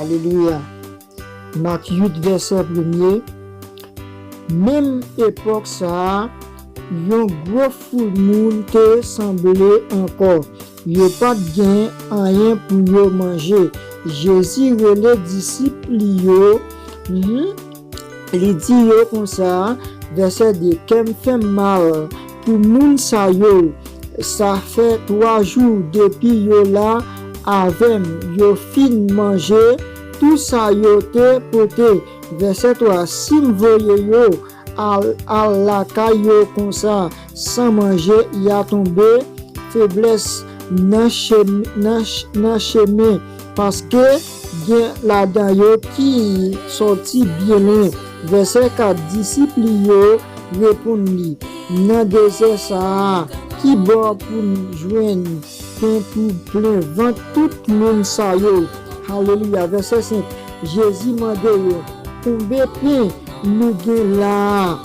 Alléluia. Marc 8, verset 1er. Même époque ça, yon gros foule moun te semblé encore. Yo pas gain rien pour yo manger. Jésus relè disciples yo. Il dit yo comme ça, verset 2, kem fait mal pour moun sa yo. Ça fait 3 jours depuis yo là avec yo fin manger tout ça yo te pote. Verset 3, si m'voye yo à la caillou comme ça sans manger, y a tombé faiblesse nan chemin parce que gen la dan yo qui sorti bien loin. Verset 4, disciples yo répond li nan désert ça qui bon pour joindre pain pour plein ventre tout monde sa yo. Alléluia. Verset 5, Jésus mande yo combien pain nous gen là.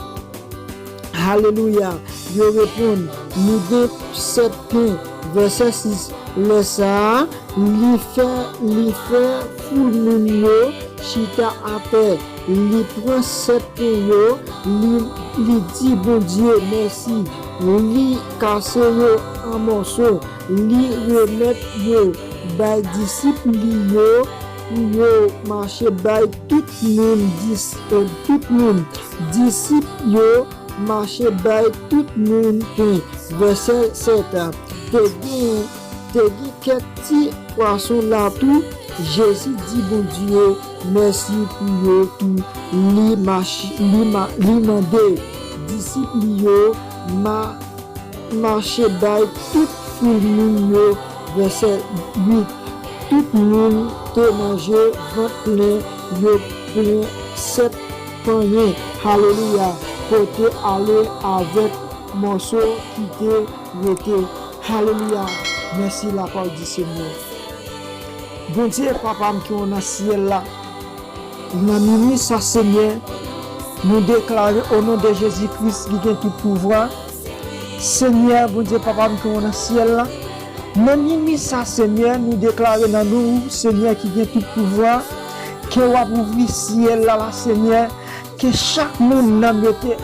Alléluia. Yo répond nous gen 7 pains. Verset 6, le ça li fait foule moun yo chita à terre. Li prend 7 pains yo, li dit bon Dieu merci. Li casse yo en morceaux, li remet yo bay disciples yo marcher bay tout monde disciples yo marcher bay tout monde. Verset 7, te dit quelques petits poissons là tout. Jésus dit bon Dieu merci pour yo tout. Li mandé disciples yo marcher bay tout foule yo. Verset 8, tout le monde te manger ventre plein yo plein 7 paniers. Alléluia. Côté aller avec morceau qui te rete. Alléluia. Merci la parole du Seigneur. Bon Dieu, papa qui on a ciel là. Dans minuit ça Seigneur, nous déclarons au nom de Jésus-Christ qui a tout pouvoir. Seigneur, bon Dieu, papa qui on a ciel là. Dans minuit ça Seigneur, nous déclarons dans nous Seigneur qui a tout pouvoir, que va ouvrir ciel là Seigneur, que chaque monde n'a été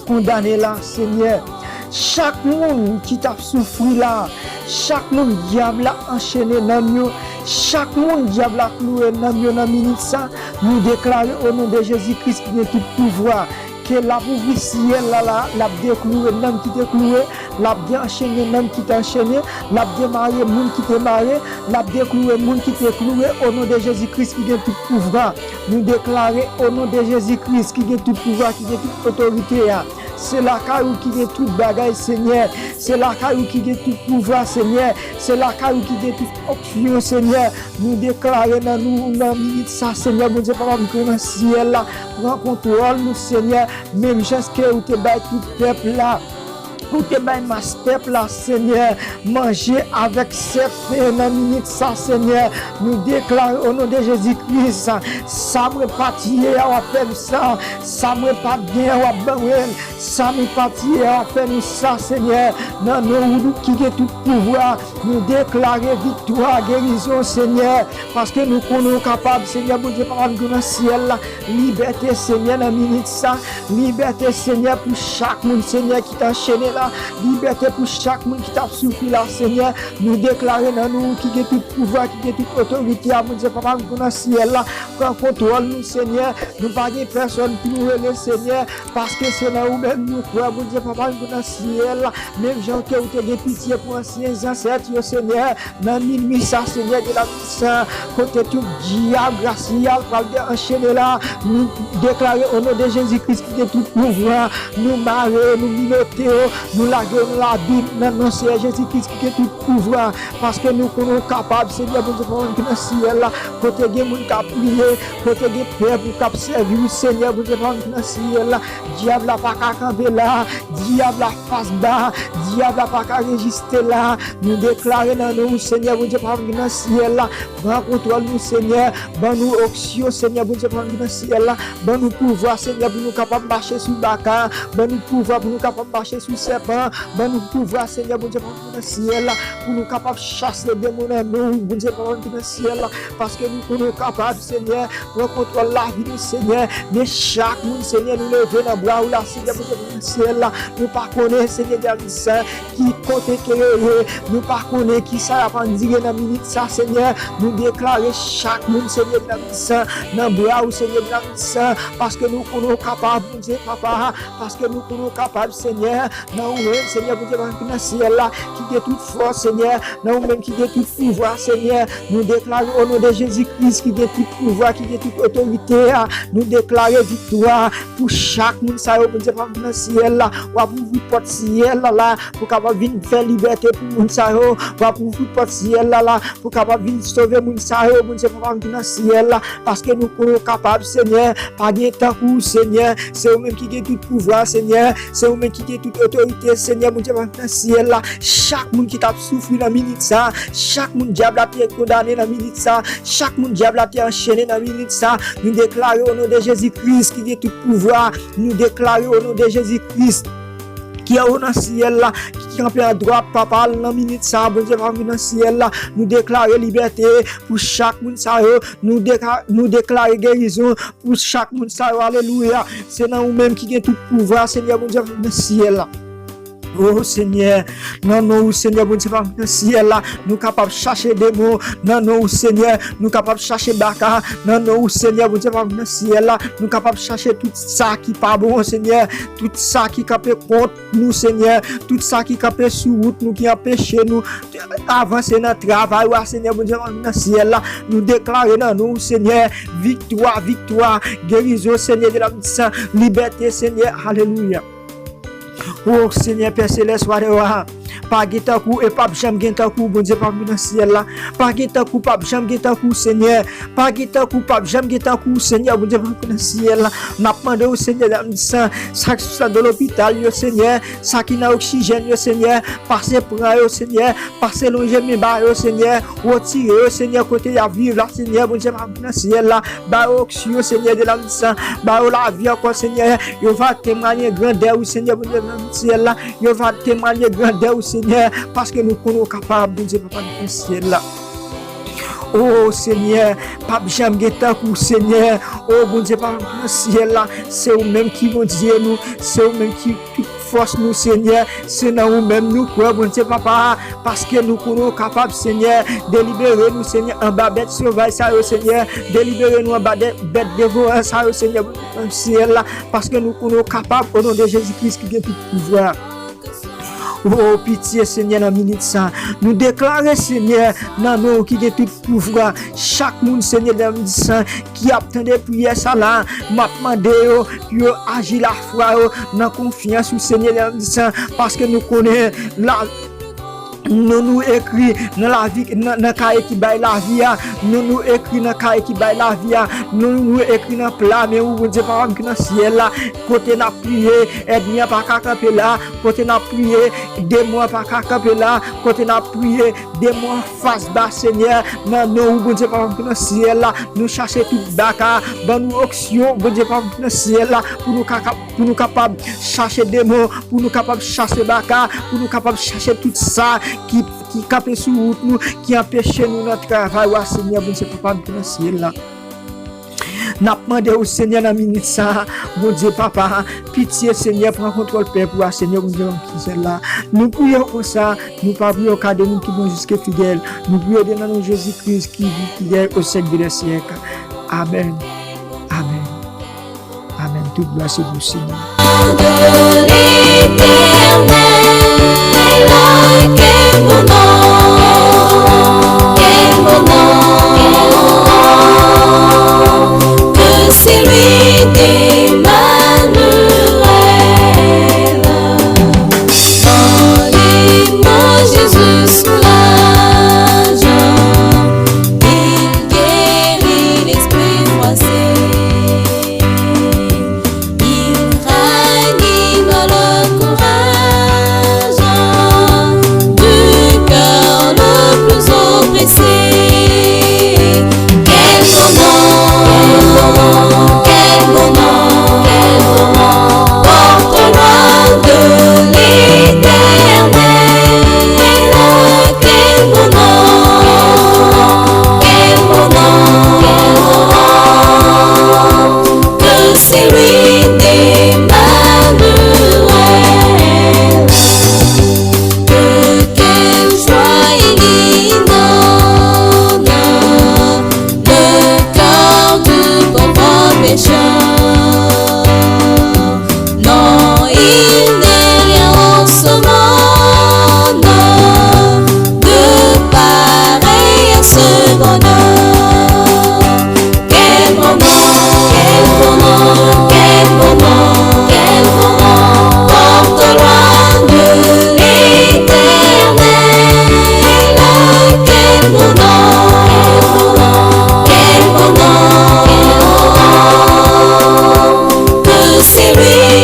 condamné là Seigneur. Chaque monde qui t'a souffert là, chaque monde diable a enchaîné dans nous, chaque monde diable a cloué dans nous dans minute ça, nous déclarons au nom de Jésus-Christ qui a tout pouvoir, que la ouvrir ciel là, la décloué l'homme qui t'a cloué, la déenchaîné l'homme qui t'a enchaîné, la démarré monde qui t'a marré, la décloué monde qui t'a cloué au nom de Jésus-Christ qui a tout pouvoir. Nous déclarons au nom de Jésus-Christ qui a tout pouvoir, qui a toute autorité. C'est la caillou qui a tout bagaille Seigneur, c'est la caillou qui a tout pouvoir Seigneur, c'est la caillou qui a toute option Seigneur. Nous déclarons dans nous dans minute ça Seigneur, mon Dieu papa nous dans ciel là, prends contrôle nous Seigneur, même jusqu'à où te bail tout peuple là. Pour te bailler ma step là, Seigneur, manger avec cette pain dans minute ça, Seigneur. Nous déclarons au nom de Jésus-Christ, ça me partit à faire ça, ça me pas bien à banner, ça me partit à faire ça, Seigneur. Dans nous qui a tout pouvoir, nous déclarer victoire, guérison, Seigneur, parce que nous sommes capables, Seigneur, mon Dieu, par dans le ciel là, liberté, Seigneur, dans minute ça, liberté, Seigneur, pour chaque monde, Seigneur, qui t'a enchaîné là. Liberté pour chaque monde qui t'a souffert là, Seigneur. Nous déclarons dans nous qui a tout pouvoir, qui a toute autorité, à mon Dieu, papa, nous dans le ciel là. Prends contrôle, nous, Seigneur. Nous pas de personne qui nous relève, Seigneur, parce que c'est là où même nous croyons, mon Dieu, papa, nous dans le ciel là. Même gens qui ont été pitié pour anciens ancêtres, Seigneur. Dans minuit, ça, Seigneur, de la puissance, côté tout diable, gracial, pour enchaîner là. Nous déclarons au nom de Jésus-Christ qui a tout pouvoir. Nous marrer, nous minoter. Nous laguons la Bible, maintenant c'est Jésus-Christ qui a tout pouvoir, parce que nous sommes capables, Seigneur, pour nous faire dans le ciel là, côté des gens qui ont prié, côté des pères qui ont servi, Seigneur, pour nous faire dans le ciel là, diable n'a pas qu'à camper là, diable n'a face bas, diable n'a pas qu'à résister là, nous déclarons dans nous, Seigneur, pour nous faire dans le ciel là, prends contrôle nous, Seigneur, ban nous auction, Seigneur, pour nous faire dans le ciel là, ban nous pouvoir, Seigneur, pour nous capables de marcher sur le bacard, ban nous pouvoir pour nous capables de marcher sur le serpent, ben nous pouvoir, Seigneur, bon Dieu, dans le ciel, pour nous capables de chasser les démons dans nous, bon Dieu, dans le ciel, parce que nous sommes capables, Seigneur, de contrôler la vie du Seigneur, mais chaque monde, Seigneur, nous lever dans le bras ou la Seigneur, bon Dieu, dans le ciel, nous pas connaître, Seigneur, dans le saint, qui côté que nous pas connaître qui ça va dire dans la minute, ça, Seigneur, nous déclarer chaque monde, Seigneur, dans le saint, dans le bras ou Seigneur, dans le saint, parce que nous sommes capables, bon Dieu, papa, parce que nous sommes capables, Seigneur, dans le Seigneur, bon Dieu, dans le ciel, là, qui est toute force, Seigneur, dans même qui est tout pouvoir, Seigneur, nous déclarons au nom de Jésus-Christ, qui est tout pouvoir, qui est toute autorité, nous déclarons victoire pour chaque monde, ça, bon Dieu, dans le ciel, là, ou pour vous porter ciel, là, pour capable venir faire liberté pour monde, ça, ou pour vous porter ciel, là, pour capable venir sauver monde, ça, bon Dieu, dans le ciel, là, parce que nous sommes capables, Seigneur, pas de temps pour Seigneur, c'est vous-même qui est tout pouvoir, Seigneur, c'est vous-même qui est toute autorité, Seigneur, mon Dieu, dans le ciel, là, chaque monde qui t'a souffert dans la minute, ça, chaque monde diable a été condamné dans la minute, ça, chaque monde diable a été enchaîné dans la minute, ça, nous déclarons au nom de Jésus-Christ qui est tout pouvoir, nous déclarons au nom de Jésus-Christ qui est au ciel là, qui campe à droite, papa, dans la minute ça, bon Dieu, dans le ciel là, nous déclarons liberté pour chaque monde ça, nous déclarons guérison pour chaque monde ça, alléluia, c'est dans nous-mêmes qui a tout pouvoir, Seigneur, bon Dieu, dans le ciel là. Oh Seigneur, non, non, Seigneur, bon Dieu, dans le ciel là, nous capables de chercher des mots, non, non, Seigneur, nous capables de chercher Baka, non, non, Seigneur, bon Dieu, dans le ciel là, nous capables de chercher tout ça qui pas bon, Seigneur, tout ça qui capé contre nous, Seigneur, tout ça qui capé sur route, nous qui empêche nous avancer dans le travail, Seigneur, bon Dieu, dans le ciel là, nous déclarons dans nous, Seigneur, victoire, victoire, guérison, Seigneur, de la liberté, Seigneur, alléluia. Oh Seigneur Père Céleste, pas guetakou et pas jam guetakou, bon Dieu, pas dans le ciel là, pas guetakou, pas jam guetakou, Seigneur, pas guetakou, pas jam guetakou, Seigneur, bon Dieu, dans le ciel là, n'a demandé au Seigneur ça dans l'hôpital, Seigneur, ça qui n'a oxygène, Seigneur, passer pour Seigneur, passer longer mes barres, Seigneur, retirer, Seigneur, côté la vivre là, Seigneur, bon Dieu, dans le ciel là, bah oxygène, Seigneur, de la sang, bah la vie encore, Seigneur, il va témoigner grandeur, Seigneur, bon Dieu, dans le ciel là, il va témoigner grandeur, Seigneur, parce que nous sommes capables de dire, papa, dans le ciel là. Oh Seigneur, Pape Jean Guetakou, Seigneur, oh bon Dieu, dans le ciel là, c'est vous-même qui vont dire nous, c'est vous-même qui force nous, Seigneur, c'est nous-mêmes nous quoi, bon Dieu, papa, parce que nous sommes capables, Seigneur, de libérer nous, Seigneur, en bas bête sauvage, ça, Seigneur, de libérer nous en bas bête dévorante, ça, Seigneur, dans le ciel là, parce que nous sommes capables, au nom de Jésus-Christ, qui a tout pouvoir. Oh, pitié, Seigneur, dans la minute ça. Nous déclarons, Seigneur, dans nous qui a tout pouvoir. Chaque monde, Seigneur, dans la minute ça, qui attend des prières, ça là, m'a demandé, qui agit la foi, dans confiance au Seigneur, dans la minute ça, parce que nous connaissons la. Nous écrit dans la vie, dans cahier qui baille la vie, nous écrit dans cahier qui baille la vie, nous écrit dans plat, mais où Dieu par exemple dans ciel là, côté n'a prié, aide-moi pas qu'à camper là, côté n'a prié, aide-moi pas qu'à camper là, côté n'a prié, aide-moi face bas Seigneur, nous Dieu par exemple dans ciel là, nous chercher tout baka, dans nous option, Dieu par exemple dans ciel là, pour nous capable chercher des mots, pour nous capable chercher baka, pour nous capable chercher tout ça qui capent sur route nous, qui empêche nous notre travail, Seigneur, bon Dieu, papa, dans le ciel là. N'a demandé au Seigneur dans la minute ça, bon Dieu, papa, pitié, Seigneur, prends contrôle, Père, pour Seigneur, bon Dieu, qui est là. Nous prions comme ça, nous pas prions au cas de nous qui vont jusqu'à fidèle. Nous prions dans nom de Jésus-Christ qui vit fidèle au siècle des siècles. Amen. Amen. Amen. Toute gloire c'est vous, Seigneur. C'est lui d'Emmanuel. Enlève-moi Jésus soulage, il guérit l'esprit froissé, il ranime le courage du oui,